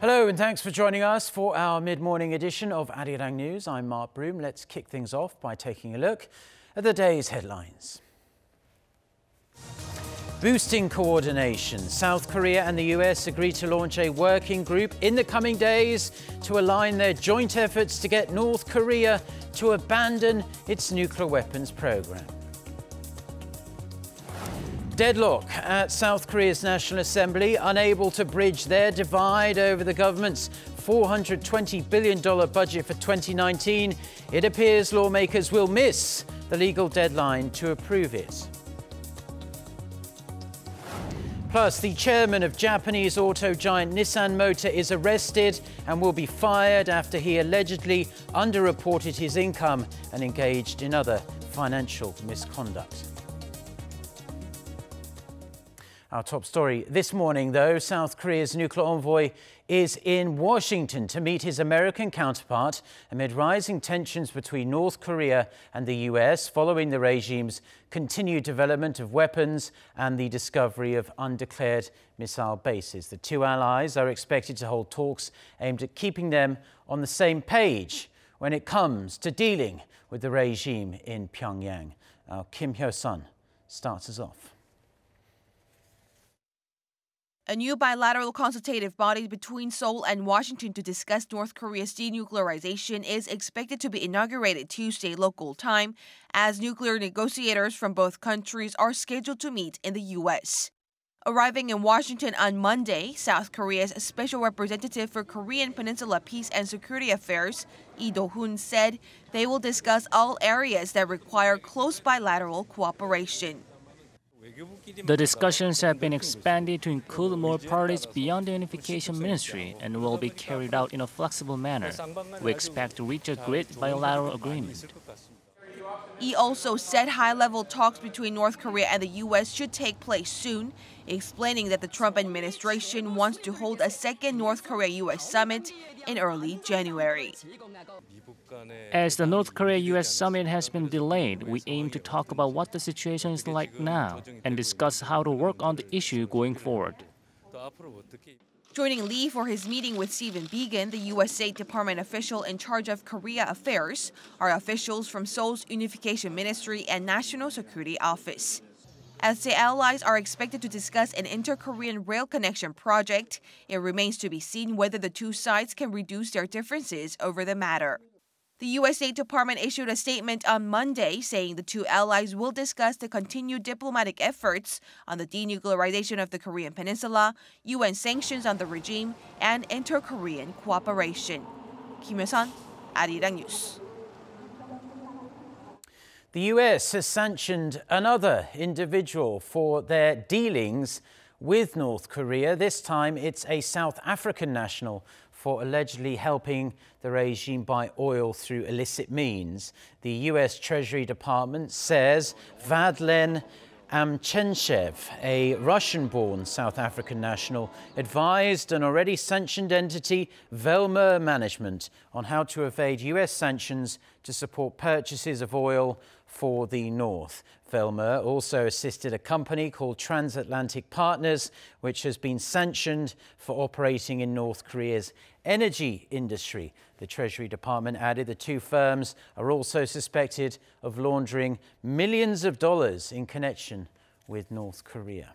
Hello and thanks for joining us for our mid-morning edition of Arirang News. I'm Mark Broom. Let's kick things off by taking a look at the day's headlines. Boosting coordination. South Korea and the US agree to launch a working group in the coming days to align their joint efforts to get North Korea to abandon its nuclear weapons program. Deadlock at South Korea's National Assembly, unable to bridge their divide over the government's $420 billion budget for 2019. It appears lawmakers will miss the legal deadline to approve it. Plus, the chairman of Japanese auto giant Nissan Motor is arrested and will be fired after he allegedly underreported his income and engaged in other financial misconduct. Our top story this morning, though, South Korea's nuclear envoy is in Washington to meet his American counterpart amid rising tensions between North Korea and the US following the regime's continued development of weapons and the discovery of undeclared missile bases. The two allies are expected to hold talks aimed at keeping them on the same page when it comes to dealing with the regime in Pyongyang. Our Kim Hyo-sun starts us off. A new bilateral consultative body between Seoul and Washington to discuss North Korea's denuclearization is expected to be inaugurated Tuesday local time, as nuclear negotiators from both countries are scheduled to meet in the U.S. Arriving in Washington on Monday, South Korea's Special Representative for Korean Peninsula Peace and Security Affairs, Do-hoon, said they will discuss all areas that require close bilateral cooperation. The discussions have been expanded to include more parties beyond the unification ministry and will be carried out in a flexible manner. We expect to reach a great bilateral agreement. He also said high-level talks between North Korea and the U.S. should take place soon, explaining that the Trump administration wants to hold a second North Korea-U.S. summit in early January. As the North Korea-U.S. summit has been delayed, we aim to talk about what the situation is like now and discuss how to work on the issue going forward. Joining Lee for his meeting with Stephen Biegun, the U.S. State Department official in charge of Korea affairs, are officials from Seoul's Unification Ministry and National Security Office. As the allies are expected to discuss an inter-Korean rail connection project, it remains to be seen whether the two sides can reduce their differences over the matter. The U.S. State Department issued a statement on Monday saying the two allies will discuss the continued diplomatic efforts on the denuclearization of the Korean Peninsula, UN sanctions on the regime, and inter-Korean cooperation. Kim Hyo-sun, Arirang News. The US has sanctioned another individual for their dealings with North Korea. This time it's a South African national for allegedly helping the regime buy oil through illicit means. The US Treasury Department says Vadlen Amchenchev, a Russian-born South African national, advised an already sanctioned entity, Velmer Management, on how to evade US sanctions to support purchases of oil for the North. Velmer also assisted a company called Transatlantic Partners, which has been sanctioned for operating in North Korea's energy industry. The Treasury Department added the two firms are also suspected of laundering millions of dollars in connection with North Korea.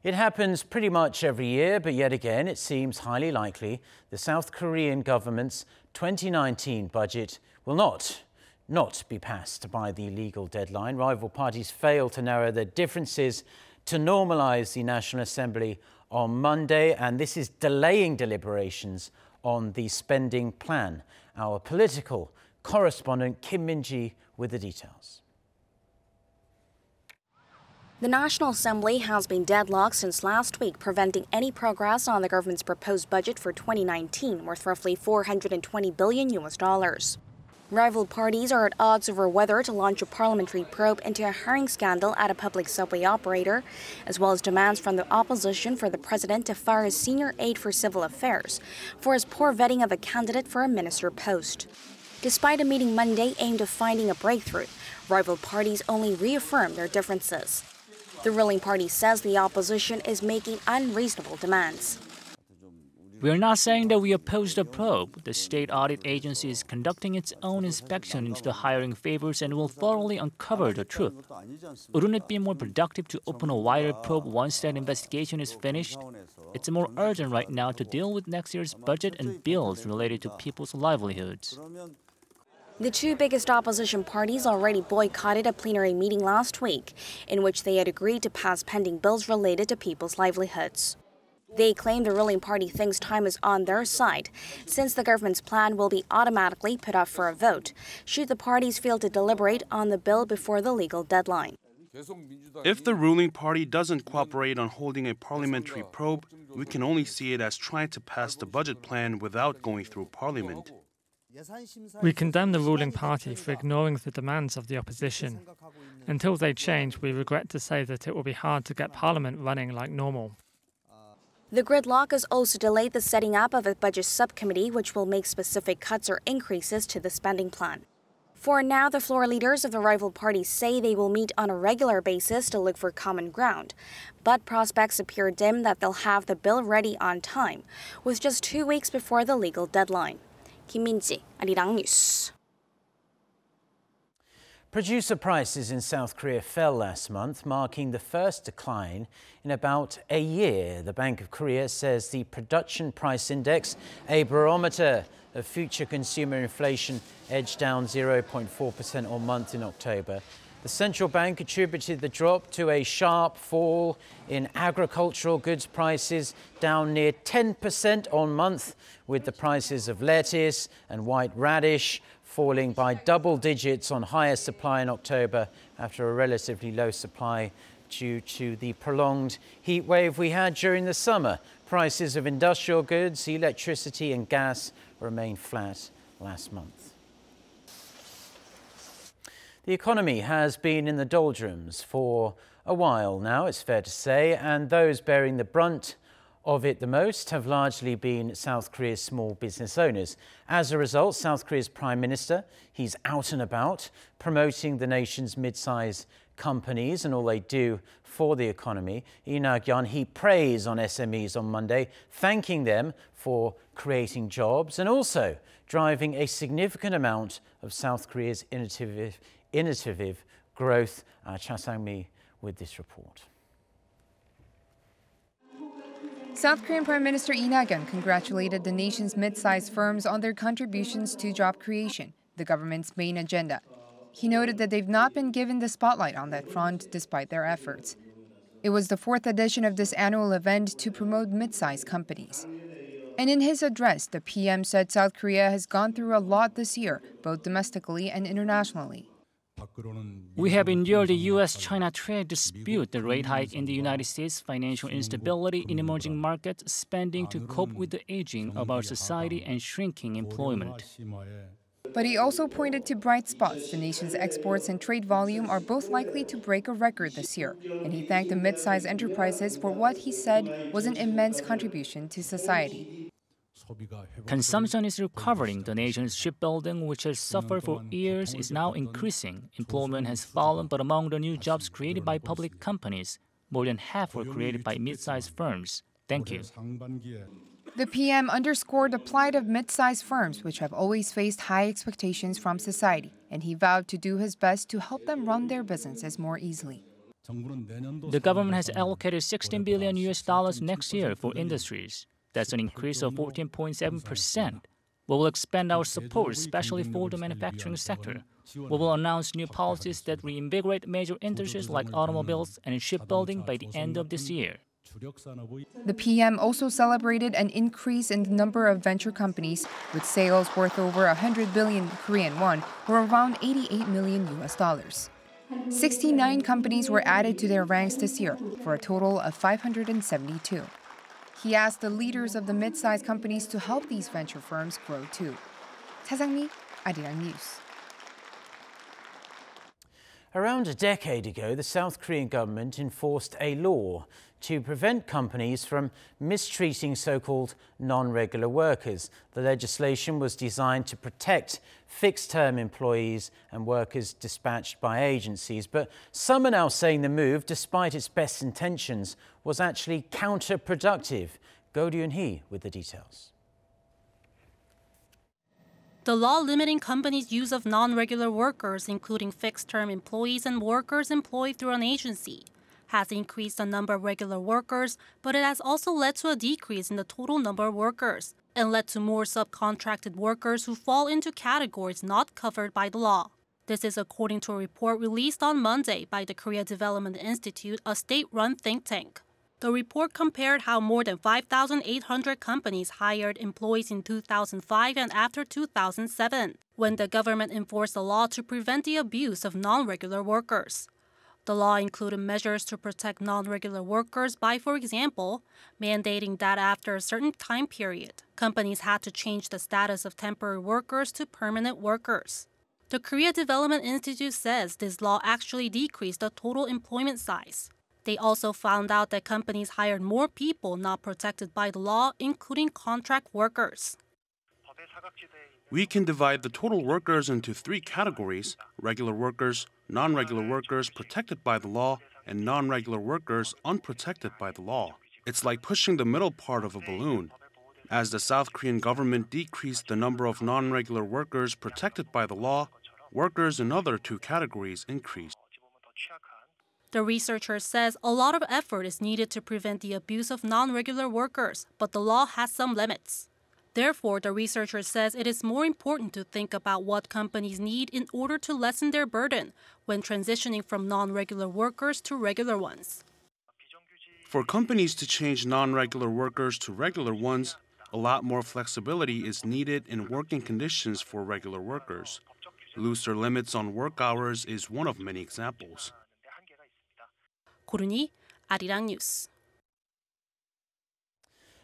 It happens pretty much every year, but yet again, it seems highly likely the South Korean government's 2019 budget will not be passed by the legal deadline. Rival parties fail to narrow their differences to normalize the National Assembly on Monday, and this is delaying deliberations on the spending plan. Our political correspondent Kim Min-ji with the details. The National Assembly has been deadlocked since last week, preventing any progress on the government's proposed budget for 2019, worth roughly $420 billion. Rival parties are at odds over whether to launch a parliamentary probe into a hiring scandal at a public subway operator, as well as demands from the opposition for the president to fire his senior aide for civil affairs for his poor vetting of a candidate for a minister post. Despite a meeting Monday aimed at finding a breakthrough, rival parties only reaffirmed their differences. The ruling party says the opposition is making unreasonable demands. We are not saying that we oppose the probe. The state audit agency is conducting its own inspection into the hiring favors and will thoroughly uncover the truth. Wouldn't it be more productive to open a wider probe once that investigation is finished? It's more urgent right now to deal with next year's budget and bills related to people's livelihoods. The two biggest opposition parties already boycotted a plenary meeting last week, in which they had agreed to pass pending bills related to people's livelihoods. They claim the ruling party thinks time is on their side, since the government's plan will be automatically put up for a vote, should the parties fail to deliberate on the bill before the legal deadline. If the ruling party doesn't cooperate on holding a parliamentary probe, we can only see it as trying to pass the budget plan without going through parliament. We condemn the ruling party for ignoring the demands of the opposition. Until they change, we regret to say that it will be hard to get parliament running like normal. The gridlock has also delayed the setting up of a budget subcommittee which will make specific cuts or increases to the spending plan. For now, the floor leaders of the rival parties say they will meet on a regular basis to look for common ground. But prospects appear dim that they'll have the bill ready on time, with just 2 weeks before the legal deadline. Kim Min-ji, Arirang News. Producer prices in South Korea fell last month, marking the first decline in about a year. The Bank of Korea says the production price index, a barometer of future consumer inflation, edged down 0.4% on month in October. The central bank attributed the drop to a sharp fall in agricultural goods prices, down near 10% on month, with the prices of lettuce and white radish falling by double digits on higher supply in October after a relatively low supply due to the prolonged heat wave we had during the summer. Prices of industrial goods, electricity and gas remained flat last month. The economy has been in the doldrums for a while now, it's fair to say, and those bearing the brunt of it the most have largely been South Korea's small business owners. As a result, South Korea's Prime Minister, he's out and about promoting the nation's mid-sized companies and all they do for the economy. Lee Na-kyun, he praised on SMEs on Monday, thanking them for creating jobs and also driving a significant amount of South Korea's innovative growth. Cha Sang-mi with this report. South Korean Prime Minister Lee Na-kyun congratulated the nation's mid-sized firms on their contributions to job creation, the government's main agenda. He noted that they've not been given the spotlight on that front despite their efforts. It was the 4th edition of this annual event to promote mid-sized companies. And in his address, the PM said South Korea has gone through a lot this year, both domestically and internationally. We have endured the U.S.-China trade dispute, the rate hike in the United States, financial instability in emerging markets, spending to cope with the aging of our society and shrinking employment. But he also pointed to bright spots. The nation's exports and trade volume are both likely to break a record this year. And he thanked the mid-sized enterprises for what he said was an immense contribution to society. Consumption is recovering. The nation's shipbuilding, which has suffered for years, is now increasing. Employment has fallen, but among the new jobs created by public companies, more than half were created by mid-sized firms. Thank you. The PM underscored the plight of mid-sized firms, which have always faced high expectations from society, and he vowed to do his best to help them run their businesses more easily. The government has allocated $16 billion next year for industries. That's an increase of 14.7%. We will expand our support, especially for the manufacturing sector. We will announce new policies that reinvigorate major industries like automobiles and shipbuilding by the end of this year. The PM also celebrated an increase in the number of venture companies, with sales worth over 100 billion Korean won, or around $88 million. 69 companies were added to their ranks this year, for a total of 572. He asked the leaders of the mid-sized companies to help these venture firms grow too. Cha Sang-mi, Arirang News. Around a decade ago, the South Korean government enforced a law to prevent companies from mistreating so-called non-regular workers. The legislation was designed to protect fixed-term employees and workers dispatched by agencies. But some are now saying the move, despite its best intentions, was actually counterproductive. Do-hoon with the details. The law limiting companies' use of non-regular workers, including fixed-term employees and workers employed through an agency, has increased the number of regular workers, but it has also led to a decrease in the total number of workers and led to more subcontracted workers who fall into categories not covered by the law. This is according to a report released on Monday by the Korea Development Institute, a state-run think tank. The report compared how more than 5,800 companies hired employees in 2005 and after 2007, when the government enforced a law to prevent the abuse of non-regular workers. The law included measures to protect non-regular workers by, for example, mandating that after a certain time period, companies had to change the status of temporary workers to permanent workers. The Korea Development Institute says this law actually decreased the total employment size. They also found out that companies hired more people not protected by the law, including contract workers. We can divide the total workers into three categories: regular workers, non-regular workers protected by the law, and non-regular workers unprotected by the law. It's like pushing the middle part of a balloon. As the South Korean government decreased the number of non-regular workers protected by the law, workers in other two categories increased. The researcher says a lot of effort is needed to prevent the abuse of non-regular workers, but the law has some limits. Therefore, the researcher says it is more important to think about what companies need in order to lessen their burden when transitioning from non-regular workers to regular ones. For companies to change non-regular workers to regular ones, a lot more flexibility is needed in working conditions for regular workers. Looser limits on work hours is one of many examples. 고르니, 아리랑 뉴스.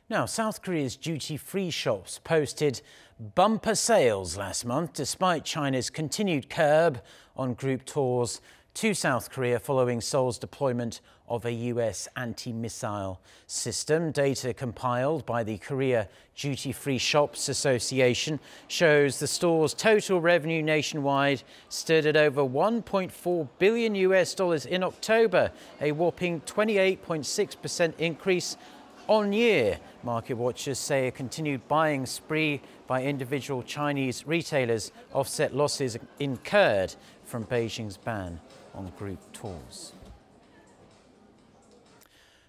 Now, South Korea's duty-free shops posted bumper sales last month, despite China's continued curb on group tours to South Korea following Seoul's deployment of a US anti-missile system. Data compiled by the Korea Duty-Free Shops Association shows the store's total revenue nationwide stood at over $1.4 billion in October, a whopping 28.6% increase on year. Market watchers say a continued buying spree by individual Chinese retailers offset losses incurred from Beijing's ban on group tours.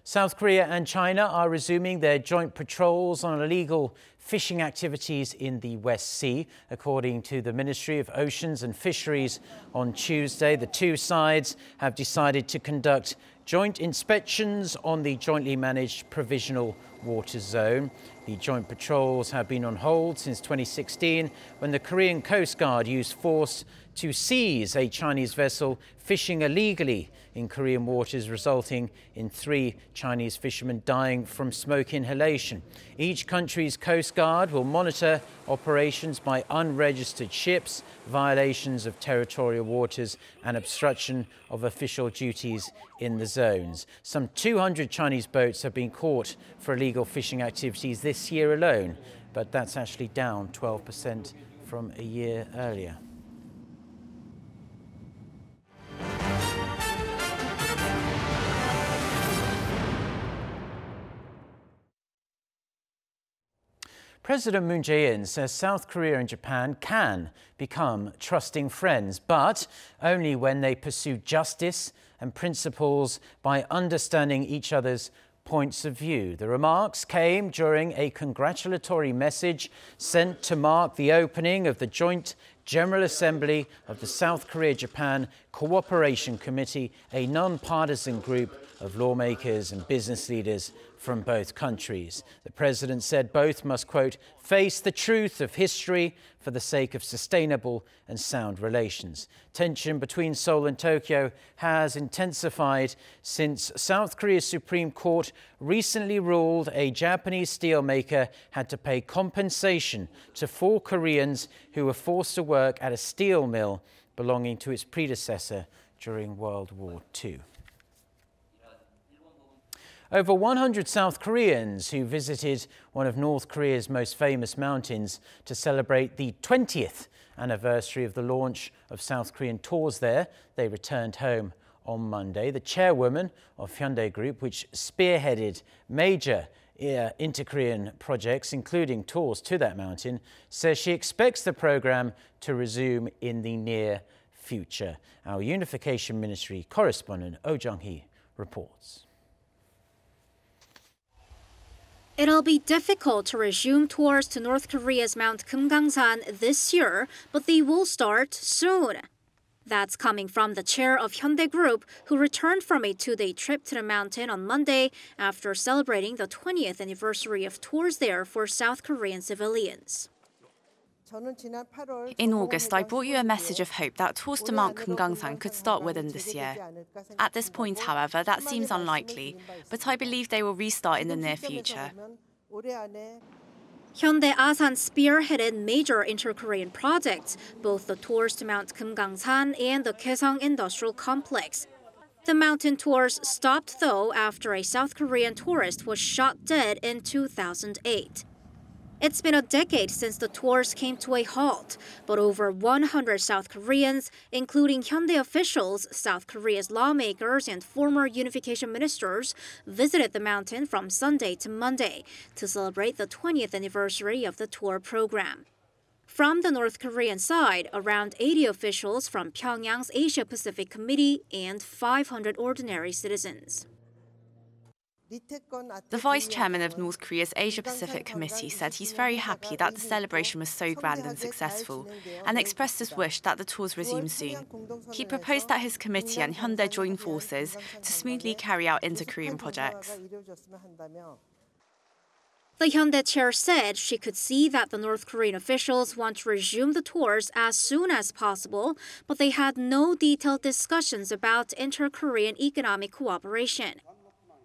South Korea and China are resuming their joint patrols on illegal fishing activities in the West Sea. According to the Ministry of Oceans and Fisheries on Tuesday, the two sides have decided to conduct joint inspections on the jointly managed provisional water zone. The joint patrols have been on hold since 2016, when the Korean Coast Guard used force to seize a Chinese vessel fishing illegally in Korean waters, resulting in 3 Chinese fishermen dying from smoke inhalation. Each country's Coast Guard will monitor operations by unregistered ships, violations of territorial waters, and obstruction of official duties in the zones. Some 200 Chinese boats have been caught for illegal fishing activities this year alone, but that's actually down 12% from a year earlier. President Moon Jae-in says South Korea and Japan can become trusting friends, but only when they pursue justice and principles by understanding each other's points of view. The remarks came during a congratulatory message sent to mark the opening of the Joint General Assembly of the South Korea-Japan Cooperation Committee, a non-partisan group of lawmakers and business leaders from both countries. The president said both must, quote, face the truth of history for the sake of sustainable and sound relations. Tension between Seoul and Tokyo has intensified since South Korea's Supreme Court recently ruled a Japanese steelmaker had to pay compensation to 4 Koreans who were forced to work at a steel mill belonging to its predecessor during World War II. Over 100 South Koreans who visited one of North Korea's most famous mountains to celebrate the 20th anniversary of the launch of South Korean tours there. They returned home on Monday. The chairwoman of Hyundai Group, which spearheaded major inter-Korean projects, including tours to that mountain, says she expects the program to resume in the near future. Our Unification Ministry correspondent Oh Jung-hee reports. It'll be difficult to resume tours to North Korea's Mount Geumgang-san this year, but they will start soon. That's coming from the chair of Hyundai Group, who returned from a two-day trip to the mountain on Monday after celebrating the 20th anniversary of tours there for South Korean civilians. In August, I brought you a message of hope that tours to Mount Kumgang-san could start within this year. At this point, however, that seems unlikely, but I believe they will restart in the near future. Hyundai Asan spearheaded major inter-Korean projects, both the tours to Mount Geumgang-san and the Kaesong Industrial Complex. The mountain tours stopped, though, after a South Korean tourist was shot dead in 2008. It's been a decade since the tours came to a halt, but over 100 South Koreans, including Hyundai officials, South Korea's lawmakers, and former unification ministers, visited the mountain from Sunday to Monday to celebrate the 20th anniversary of the tour program. From the North Korean side, around 80 officials from Pyongyang's Asia-Pacific Committee and 500 ordinary citizens. The vice chairman of North Korea's Asia-Pacific Committee said he's very happy that the celebration was so grand and successful, and expressed his wish that the tours resume soon. He proposed that his committee and Hyundai join forces to smoothly carry out inter-Korean projects. The Hyundai chair said she could see that the North Korean officials want to resume the tours as soon as possible, but they had no detailed discussions about inter-Korean economic cooperation.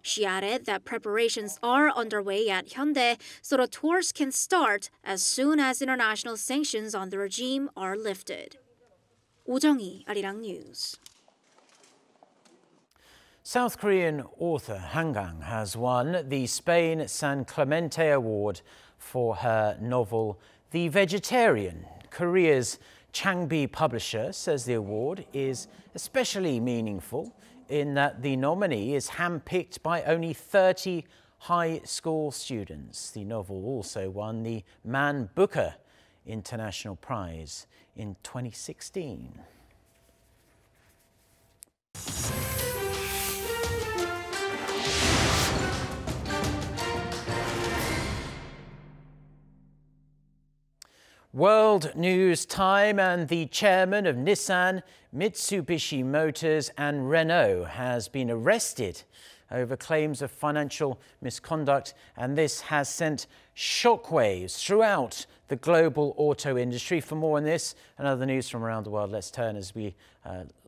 She added that preparations are underway at Hyundai so the tours can start as soon as international sanctions on the regime are lifted. Oh Jung-hee, Arirang News. South Korean author Han Kang has won the Spain San Clemente Award for her novel The Vegetarian. Korea's Changbi publisher says the award is especially meaningful in that the nominee is handpicked by only 30 high school students. The novel also won the Man Booker International Prize in 2016. World news time, and the chairman of Nissan, Mitsubishi Motors and Renault has been arrested over claims of financial misconduct, and this has sent shockwaves throughout the global auto industry. For more on this and other news from around the world, let's turn, as we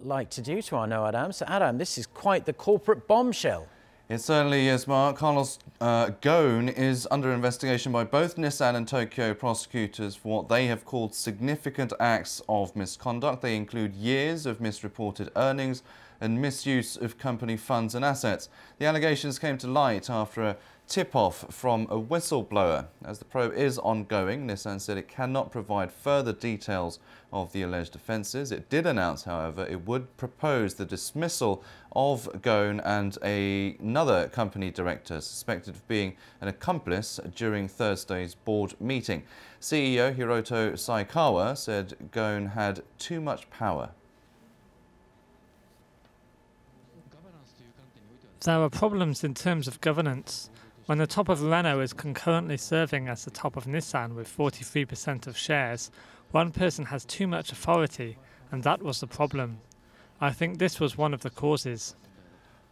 like to do, to our No Adam. So Adam, this is quite the corporate bombshell. It certainly is, Mark. Carlos Ghosn is under investigation by both Nissan and Tokyo prosecutors for what they have called significant acts of misconduct. They include years of misreported earnings and misuse of company funds and assets. The allegations came to light after a tip-off from a whistleblower. As the probe is ongoing, Nissan said it cannot provide further details of the alleged offences. It did announce, however, it would propose the dismissal of Ghosn and another company director suspected of being an accomplice during Thursday's board meeting. CEO Hiroto Saikawa said Ghosn had too much power. There are problems in terms of governance. When the top of Renault is concurrently serving as the top of Nissan with 43% of shares, one person has too much authority, and that was the problem. I think this was one of the causes.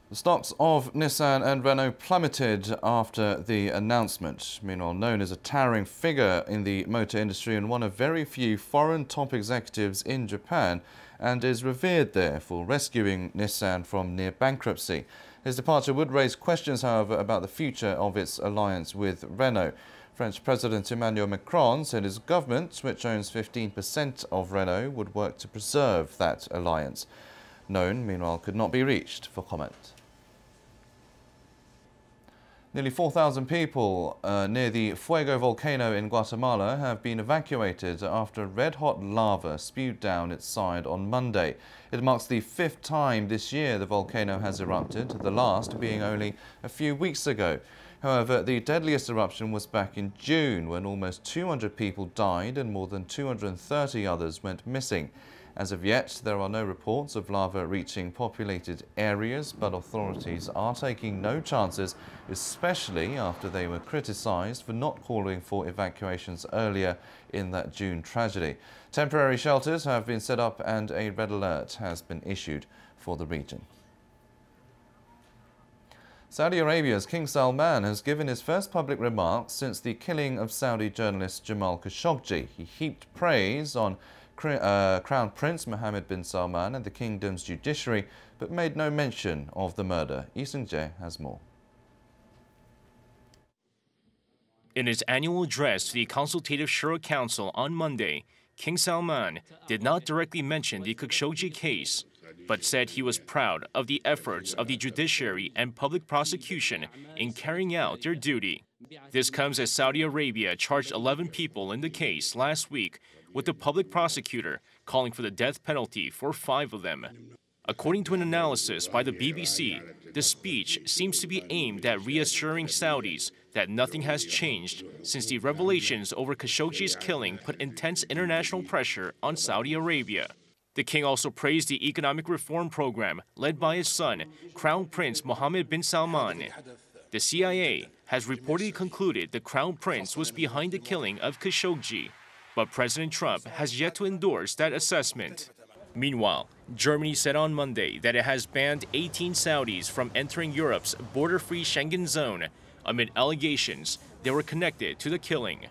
The stocks of Nissan and Renault plummeted after the announcement. Meanwhile, known as a towering figure in the motor industry and one of very few foreign top executives in Japan, and is revered there for rescuing Nissan from near bankruptcy. His departure would raise questions, however, about the future of its alliance with Renault. French President Emmanuel Macron said his government, which owns 15% of Renault, would work to preserve that alliance. Known, meanwhile, could not be reached for comment. Nearly 4,000 people near the Fuego volcano in Guatemala have been evacuated after red-hot lava spewed down its side on Monday. It marks the 5th time this year the volcano has erupted, the last being only a few weeks ago. However, the deadliest eruption was back in June, when almost 200 people died and more than 230 others went missing. As of yet, there are no reports of lava reaching populated areas, but authorities are taking no chances, especially after they were criticised for not calling for evacuations earlier in that June tragedy. Temporary shelters have been set up and a red alert has been issued for the region. Saudi Arabia's King Salman has given his first public remarks since the killing of Saudi journalist Jamal Khashoggi. He heaped praise on Crown Prince Mohammed bin Salman and the kingdom's judiciary, but made no mention of the murder. Lee Seung-jae has more. In his annual address to the Consultative Shura Council on Monday, King Salman did not directly mention the Khashoggi case, but said he was proud of the efforts of the judiciary and public prosecution in carrying out their duty. This comes as Saudi Arabia charged 11 people in the case last week, with the public prosecutor calling for the death penalty for 5 of them. According to an analysis by the BBC, the speech seems to be aimed at reassuring Saudis that nothing has changed since the revelations over Khashoggi's killing put intense international pressure on Saudi Arabia. The king also praised the economic reform program led by his son, Crown Prince Mohammed bin Salman. The CIA has reportedly concluded the Crown Prince was behind the killing of Khashoggi, but President Trump has yet to endorse that assessment. Meanwhile, Germany said on Monday that it has banned 18 Saudis from entering Europe's border-free Schengen zone amid allegations they were connected to the killing.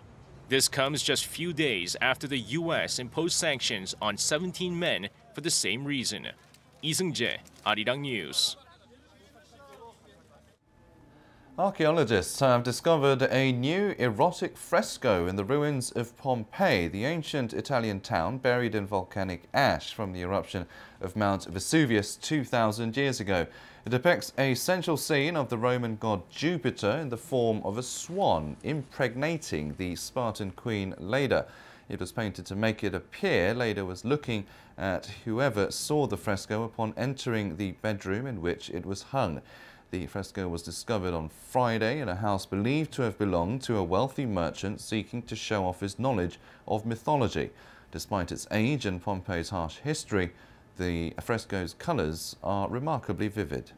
This comes just few days after the U.S. imposed sanctions on 17 men for the same reason. Lee Seung-jae, Arirang News. Archaeologists have discovered a new erotic fresco in the ruins of Pompeii, the ancient Italian town buried in volcanic ash from the eruption of Mount Vesuvius 2,000 years ago. It depicts a central scene of the Roman god Jupiter in the form of a swan impregnating the Spartan queen Leda. It was painted to make it appear Leda was looking at whoever saw the fresco upon entering the bedroom in which it was hung. The fresco was discovered on Friday in a house believed to have belonged to a wealthy merchant seeking to show off his knowledge of mythology. Despite its age and Pompeii's harsh history, the fresco's colours are remarkably vivid.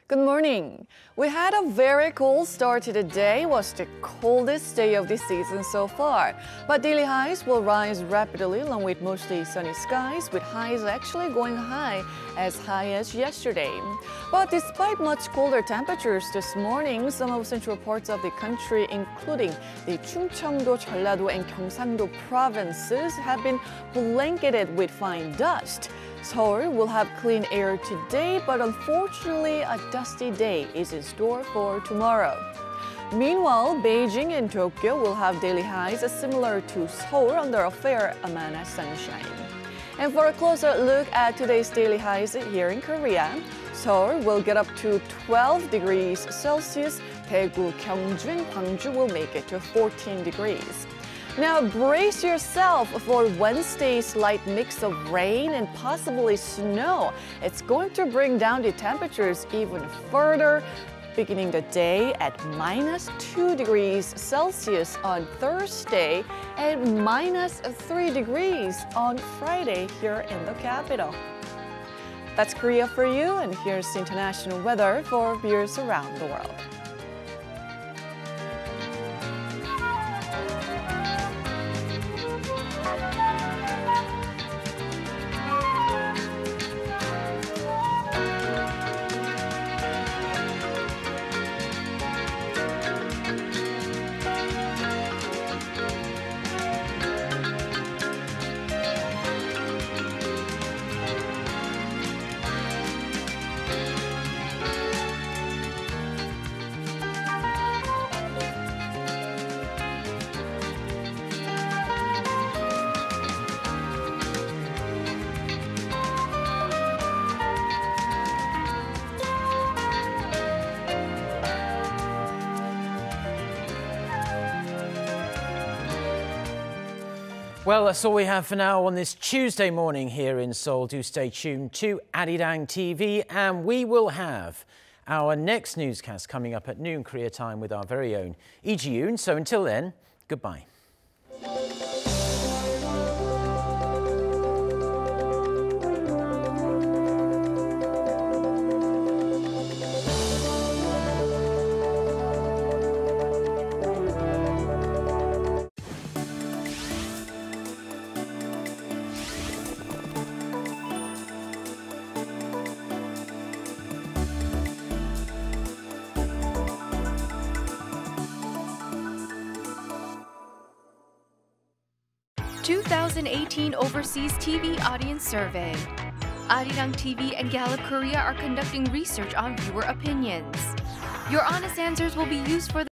Good morning. We had a very cold start to the day. It was the coldest day of the season so far. But daily highs will rise rapidly along with mostly sunny skies, with highs actually going high as yesterday. But despite much colder temperatures this morning, some of central parts of the country, including the Chungcheongdo, Jeollado, and Gyeongsang-do provinces, have been blanketed with fine dust. Seoul will have clean air today, but unfortunately a dusty day is in store for tomorrow. Meanwhile, Beijing and Tokyo will have daily highs similar to Seoul under a fair amount of sunshine. And for a closer look at today's daily highs here in Korea, Seoul will get up to 12 degrees Celsius, Daegu, Gyeongju, and Gwangju will make it to 14 degrees. Now brace yourself for Wednesday's light mix of rain and possibly snow. It's going to bring down the temperatures even further, beginning the day at -2 degrees Celsius on Thursday and -3 degrees on Friday here in the capital. That's Korea for you, and here's international weather for viewers around the world. Well, that's all we have for now on this Tuesday morning here in Seoul. Do stay tuned to Arirang TV, and we will have our next newscast coming up at noon Korea time with our very own Jae-in. So until then, goodbye. The 2018 Overseas TV Audience Survey. Arirang TV and Gallup Korea are conducting research on viewer opinions. Your honest answers will be used for the